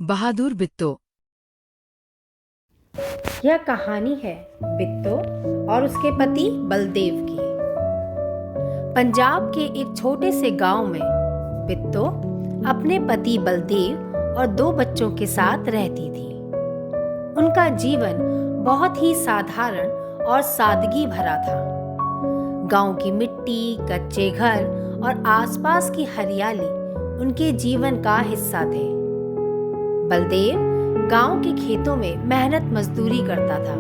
बहादुर बिट्टो। यह कहानी है बिट्टो और उसके पति बलदेव की। पंजाब के एक छोटे से गांव में बिट्टो अपने पति बलदेव और 2 बच्चों के साथ रहती थी। उनका जीवन बहुत ही साधारण और सादगी भरा था। गांव की मिट्टी, कच्चे घर और आसपास की हरियाली उनके जीवन का हिस्सा थे। बलदेव गांव के खेतों में मेहनत मजदूरी करता था।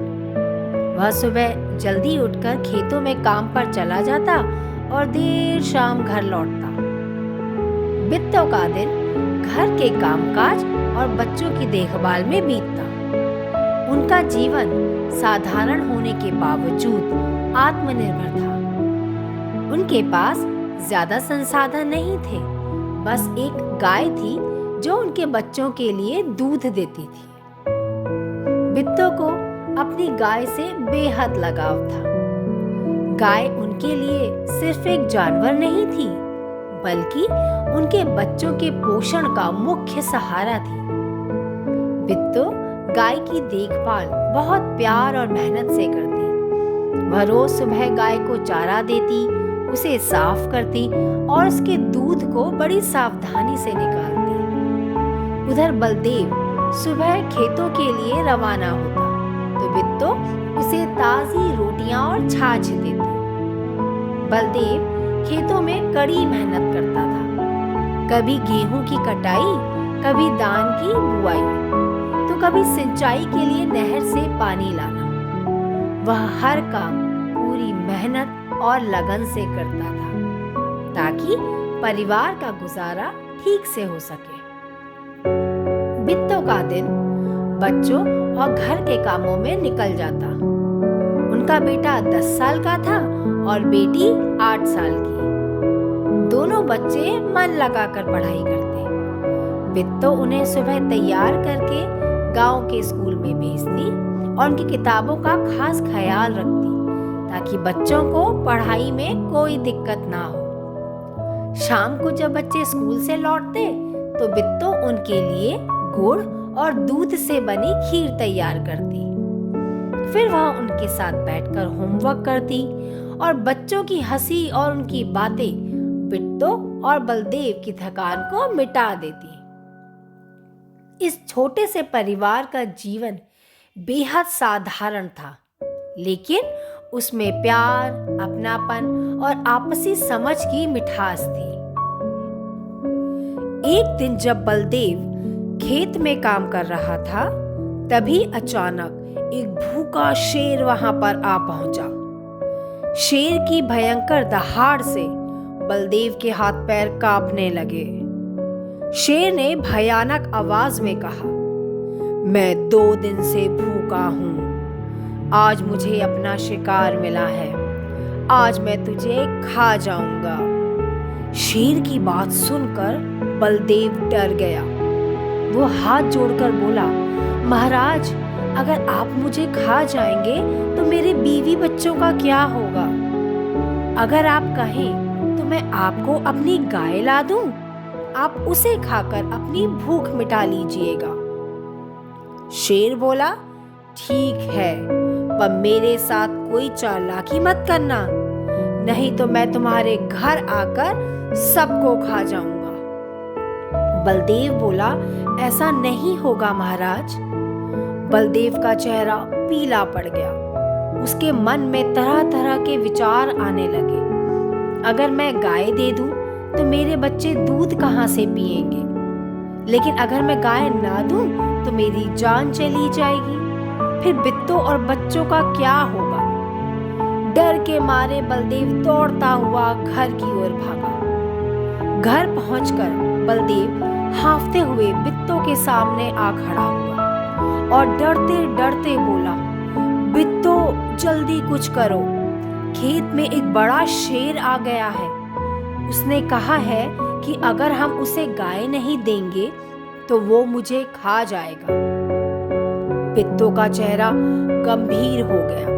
वह सुबह जल्दी उठकर खेतों में काम पर चला जाता और देर शाम घर लौटता। बिट्टो का दिन घर के कामकाज और बच्चों की देखभाल में बीतता। उनका जीवन साधारण होने के बावजूद आत्मनिर्भर था। उनके पास ज्यादा संसाधन नहीं थे, बस एक गाय थी जो उनके बच्चों के लिए दूध देती थी। बिट्टो को अपनी गाय से बेहद लगाव था। गाय उनके लिए सिर्फ एक जानवर नहीं थी, बल्कि उनके बच्चों के पोषण का मुख्य सहारा थी। बिट्टो गाय की देखभाल बहुत प्यार और मेहनत से करती। वह रोज सुबह गाय को चारा देती, उसे साफ करती और उसके दूध को बड़ी सावधानी से निकालती। उधर बलदेव सुबह खेतों के लिए रवाना होता तो बिट्टो उसे ताजी रोटियां और छाछ देती। बलदेव खेतों में कड़ी मेहनत करता था। कभी गेहूं की कटाई, कभी धान की बुआई, तो कभी सिंचाई के लिए नहर से पानी लाना। वह हर काम पूरी मेहनत और लगन से करता था ताकि परिवार का गुजारा ठीक से हो सके। बिट्टो का दिन बच्चों और घर के कामों में निकल जाता। उनका बेटा 10 साल का था और बेटी 8 साल की। दोनों बच्चे मन लगाकर पढ़ाई करते। बिट्टो उन्हें सुबह तैयार करके गांव के स्कूल में भेजती और उनकी किताबों का खास ख्याल रखती ताकि बच्चों को पढ़ाई में कोई दिक्कत ना हो। शाम को जब बच्चे स्कूल से लौटते तो बिट्टो उनके लिए गुड़ और दूध से बनी खीर तैयार करती। फिर वह उनके साथ बैठकर होमवर्क करती और बच्चों की हंसी और उनकी बातें बिट्टो और बलदेव की थकान को मिटा देती। इस छोटे से परिवार का जीवन बेहद साधारण था, लेकिन उसमें प्यार, अपनापन और आपसी समझ की मिठास थी। एक दिन जब बलदेव खेत में काम कर रहा था, तभी अचानक एक भूखा शेर वहां पर आ पहुंचा। शेर की भयंकर दहाड़ से बलदेव के हाथ पैर कांपने लगे। शेर ने भयानक आवाज में कहा, मैं 2 दिन से भूखा हूं। आज मुझे अपना शिकार मिला है। आज मैं तुझे खा जाऊंगा। शेर की बात सुनकर बलदेव डर गया। वो हाथ जोड़कर बोला, महाराज, अगर आप मुझे खा जाएंगे तो मेरे बीवी बच्चों का क्या होगा? अगर आप कहें तो मैं आपको अपनी गाय ला दूं। आप उसे खाकर अपनी भूख मिटा लीजिएगा। शेर बोला, ठीक है, पर मेरे साथ कोई चालाकी मत करना, नहीं तो मैं तुम्हारे घर आकर सबको खा जाऊंगा। बलदेव बोला, ऐसा नहीं होगा महाराज। बलदेव का चेहरा पीला पड़ गया। उसके मन में तरह तरह के विचार आने लगे। अगर मैं गाय दे दूं तो मेरे बच्चे दूध कहां से पिएंगे? लेकिन अगर मैं गाय ना दूं तो मेरी जान चली जाएगी। फिर बिट्टो और बच्चों का क्या होगा? डर के मारे बलदेव दौड़ता हुआ घर की ओर भागा। घर पहुंचकर बलदेव हांफते हुए बिट्टो के सामने आ खड़ा हुआ और डरते डरते बोला, बिट्टो, जल्दी कुछ करो। खेत में एक बड़ा शेर आ गया है। उसने कहा है कि अगर हम उसे गाय नहीं देंगे तो वो मुझे खा जाएगा। बिट्टो का चेहरा गंभीर हो गया।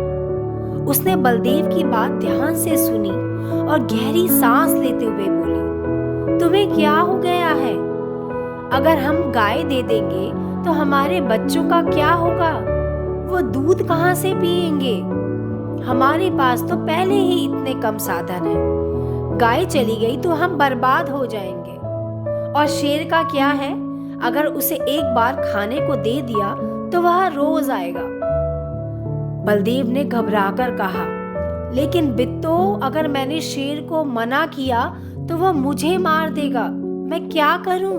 उसने बलदेव की बात ध्यान से सुनी और गहरी सांस लेते हुए बोली, तुम्हें क्या हो गया है? अगर हम गाय दे देंगे तो हमारे बच्चों का क्या होगा? वो दूध कहाँ से पिएंगे? हमारे पास तो पहले ही इतने कम साधन हैं। गाय चली गई तो हम बर्बाद हो जाएंगे। और शेर का क्या है? अगर उसे एक बार खाने को दे दिया तो वह रोज आएगा। बलदेव ने घबराकर कहा, लेकिन बिट्टो, अगर मैंने शेर को मना किया तो वह मुझे मार देगा। मैं क्या करूं?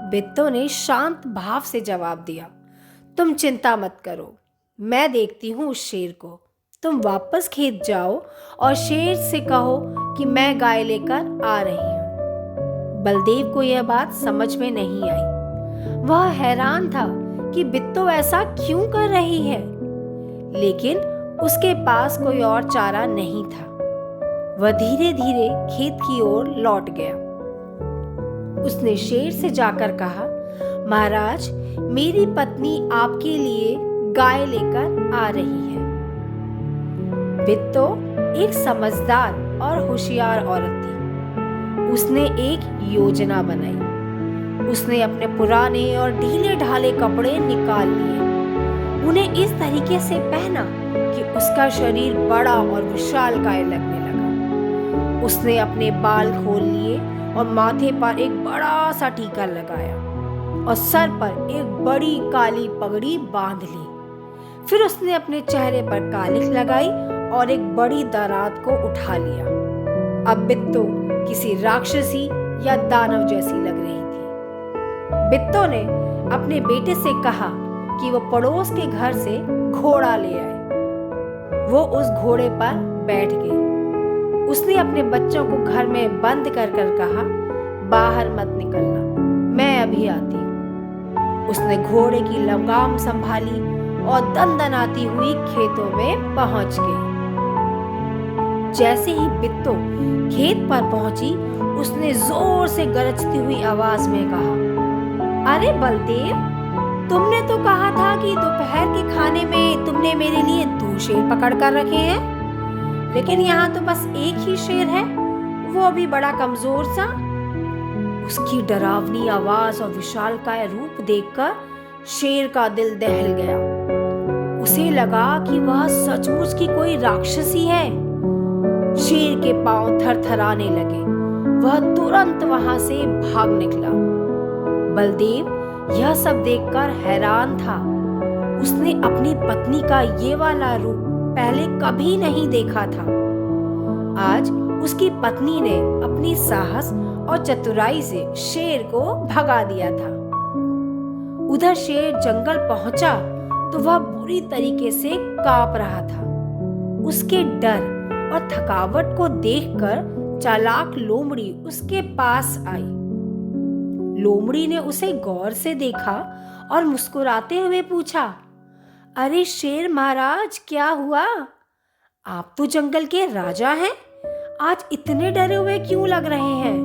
बिट्टो ने शांत भाव से जवाब दिया, तुम चिंता मत करो, मैं देखती हूँ उस शेर को। तुम वापस खेत जाओ और शेर से कहो कि मैं गाय लेकर आ रही हूँ। बलदेव को यह बात समझ में नहीं आई। वह हैरान था कि बिट्टो ऐसा क्यों कर रही है, लेकिन उसके पास कोई और चारा नहीं था। वह धीरे धीरे खेत की ओर लौट गया। उसने शेर से जाकर कहा, महाराज, मेरी पत्नी आपके लिए गाय लेकर आ रही है। बिट्टो एक समझदार और होशियार औरत थी। उसने एक योजना बनाई। उसने अपने पुराने और ढीले ढाले कपड़े निकाल लिए, उन्हें इस तरीके से पहना कि उसका शरीर बड़ा और विशालकाय लगने लगा। उसने अपने बाल खोल लिए और माथे पर एक बड़ा सा टीका लगाया और सर पर एक बड़ी काली पगड़ी बांध ली। फिर उसने अपने चेहरे पर कालिख लगाई और एक बड़ी दरात को उठा लिया। अब बिट्टो किसी राक्षसी या दानव जैसी लग रही थी। बिट्टो ने अपने बेटे से कहा कि वो पड़ोस के घर से घोड़ा ले आए। वो उस घोड़े पर बैठ गई। उसने अपने बच्चों को घर में बंद कर कहा, बाहर मत निकलना, मैं अभी आती हूँ। उसने घोड़े की लगाम संभाली और दनदनाती हुई खेतों में पहुंच गई। जैसे ही बिट्टो खेत पर पहुंची, उसने जोर से गरजती हुई आवाज में कहा, अरे बलदेव, तुमने तो कहा था कि दोपहर के खाने में तुमने मेरे लिए 2 शेर पकड़ कर रखे हैं, लेकिन यहाँ तो बस एक ही शेर है, वो भी बड़ा कमजोर सा। उसकी डरावनी आवाज और विशालकाय रूप देखकर शेर का दिल दहल गया। उसे लगा कि वह सचमुच की कोई राक्षसी है। शेर के पांव थरथराने लगे। वह तुरंत वहां से भाग निकला। बलदेव यह सब देखकर हैरान था। उसने अपनी पत्नी का ये वाला रूप पहले कभी नहीं देखा था। आज उसकी पत्नी ने अपनी साहस और चतुराई से शेर को भगा दिया था। उधर शेर जंगल पहुंचा तो वह बुरी तरीके से कांप रहा था। उसके डर और थकावट को देखकर चालाक लोमड़ी उसके पास आई। लोमड़ी ने उसे गौर से देखा और मुस्कुराते हुए पूछा, अरे शेर महाराज, क्या हुआ? आप तो जंगल के राजा हैं, आज इतने डरे हुए क्यों लग रहे हैं?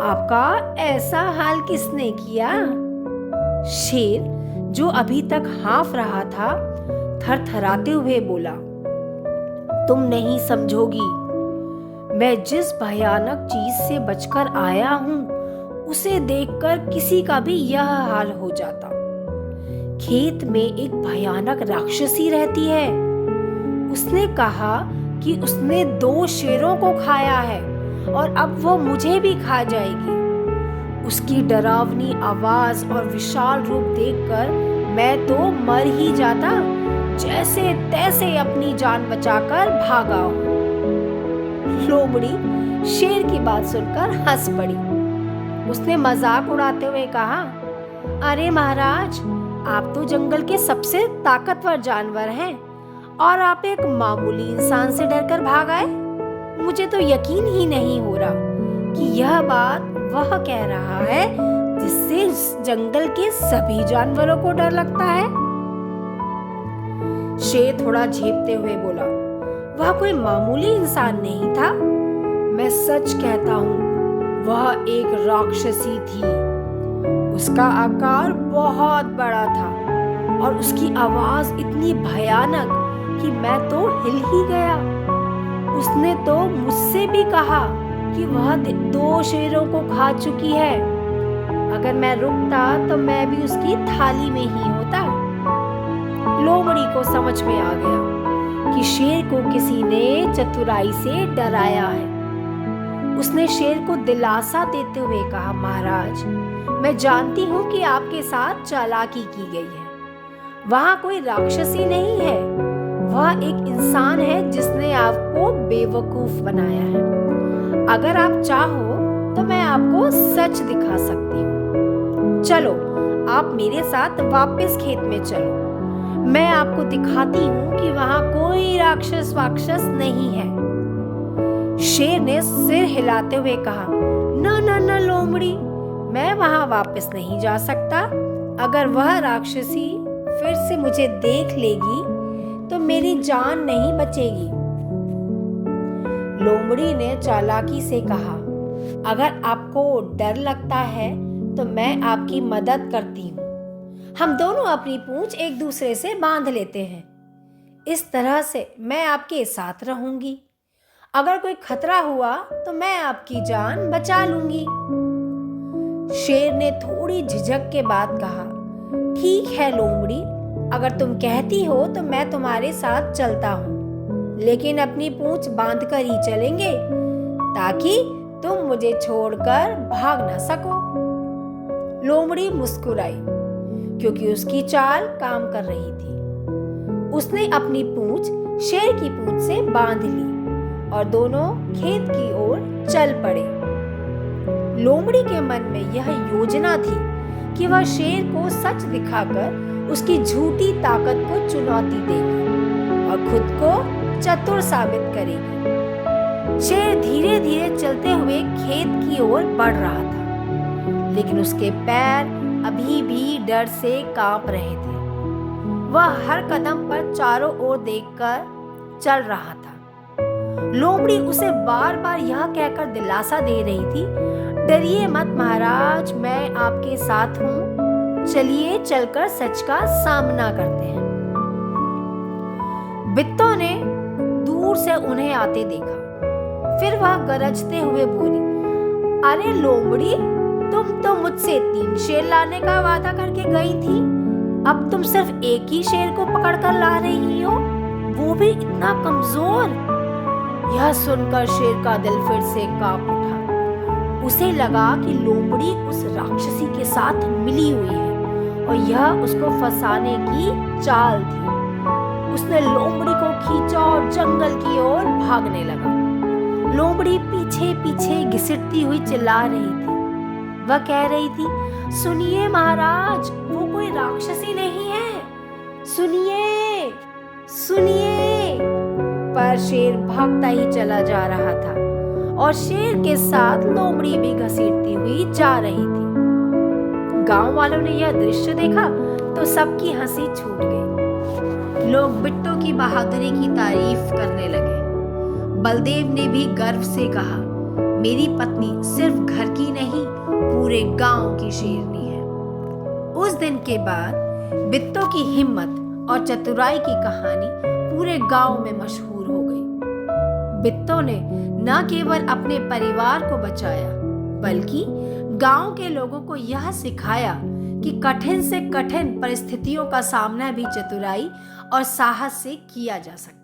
आपका ऐसा हाल किसने किया? शेर, जो अभी तक हाँफ रहा था, थरथराते हुए बोला, तुम नहीं समझोगी। मैं जिस भयानक चीज से बचकर आया हूं, उसे देखकर किसी का भी यह हाल हो जाता। खेत में एक भयानक राक्षसी रहती है। उसने कहा कि उसने 2 शेरों को खाया है और अब वो मुझे भी खा जाएगी। उसकी डरावनी आवाज और विशाल रूप देखकर मैं तो मर ही जाता, जैसे तैसे अपनी जान बचाकर भागा हूं। लोमड़ी शेर की बात सुनकर हंस पड़ी। उसने मजाक उड़ाते हुए कहा, अरे महाराज, आप तो जंगल के सबसे ताकतवर जानवर हैं और आप एक मामूली इंसान से डरकर भाग आए। मुझे तो यकीन ही नहीं हो रहा कि यह बात वह कह रहा है जिससे जंगल के सभी जानवरों को डर लगता है। शेर थोड़ा झेपते हुए बोला, वह कोई मामूली इंसान नहीं था। मैं सच कहता हूँ, वह एक राक्षसी थी। उसका आकार बहुत बड़ा था और उसकी आवाज इतनी भयानक कि मैं तो हिल ही गया। उसने तो मुझसे भी कहा कि वह 2 शेरों को खा चुकी है। अगर मैं रुकता तो मैं भी उसकी थाली में ही होता। लोमड़ी को समझ में आ गया कि शेर को किसी ने चतुराई से डराया है। उसने शेर को दिलासा देते हुए कहा, महाराज, मैं जानती हूँ कि आपके साथ चालाकी की गई है। वहाँ कोई राक्षसी नहीं है, वह एक इंसान है जिसने आपको बेवकूफ बनाया है। अगर आप चाहो तो मैं आपको सच दिखा सकती हूँ। चलो, आप मेरे साथ वापस खेत में चलो। मैं आपको दिखाती हूँ कि वहाँ कोई राक्षस वाक्षस नहीं है। शेर ने सिर हिलाते हुए कहा, ना ना ना लोमड़ी, मैं वहां वापस नहीं जा सकता। अगर वह राक्षसी फिर से मुझे देख लेगी तो मेरी जान नहीं बचेगी। लोमड़ी ने चालाकी से कहा, अगर आपको डर लगता है तो मैं आपकी मदद करती हूँ। हम दोनों अपनी पूंछ एक दूसरे से बांध लेते हैं। इस तरह से मैं आपके साथ रहूंगी। अगर कोई खतरा हुआ तो मैं आपकी जान बचा लूंगी। शेर ने थोड़ी झिझक के बाद कहा, ठीक है लोमड़ी, अगर तुम कहती हो तो मैं तुम्हारे साथ चलता हूँ, लेकिन अपनी पूंछ बांध कर ही चलेंगे ताकि तुम मुझे छोड़कर भाग ना सको। लोमड़ी मुस्कुराई क्योंकि उसकी चाल काम कर रही थी। उसने अपनी पूंछ शेर की पूंछ से बांध ली और दोनों खेत की ओर चल पड़े। लोमड़ी के मन में यह योजना थी कि वह शेर को सच दिखाकर उसकी झूठी ताकत को चुनौती देगी और खुद को चतुर साबित करेगी। शेर धीरे धीरे चलते हुए खेत की ओर बढ़ रहा था, लेकिन उसके पैर अभी भी डर से कांप रहे थे। वह हर कदम पर चारों ओर देखकर चल रहा था। लोमड़ी उसे बार बार यह कहकर दिलासा दे रही थी, डरिए मत महाराज, मैं आपके साथ हूँ। चलिए चलकर सच का सामना करते हैं। बित्तों ने दूर से उन्हें आते देखा। फिर वह गरजते हुए बोली, अरे लोमड़ी, तुम तो मुझसे 3 शेर लाने का वादा करके गई थी। अब तुम सिर्फ एक ही शेर को पकड़कर ला रही हो, वो भी इतना कमजोर। यह सुनकर शेर का दिल फिर से कांप उठा। उसे लगा कि लोमड़ी उस राक्षसी के साथ मिली हुई है और यह उसको फंसाने की चाल थी। उसने लोमड़ी को खींचा और जंगल की ओर भागने लगा। लोमड़ी पीछे पीछे घिसटती हुई चिल्ला रही थी। वह कह रही थी, सुनिए महाराज, वो कोई राक्षसी नहीं है, सुनिए सुनिए। पर शेर भागता ही चला जा रहा था और शेर के साथ लोमड़ी भी घसीटती हुई जा रही थी। गांव वालों ने यह दृश्य देखा तो सबकी हंसी छूट गई। लोग बिट्टू की बहादुरी की तारीफ करने लगे। बलदेव ने भी गर्व से कहा, मेरी पत्नी सिर्फ घर की नहीं, पूरे गांव की शेरनी है। उस दिन के बाद बिट्टू की हिम्मत और चतुराई की कहानी पूरे गांव में मशहूर हो गई। बिट्टू ने न केवल अपने परिवार को बचाया, बल्कि गांव के लोगों को यह सिखाया कि कठिन से कठिन परिस्थितियों का सामना भी चतुराई और साहस से किया जा सकता है।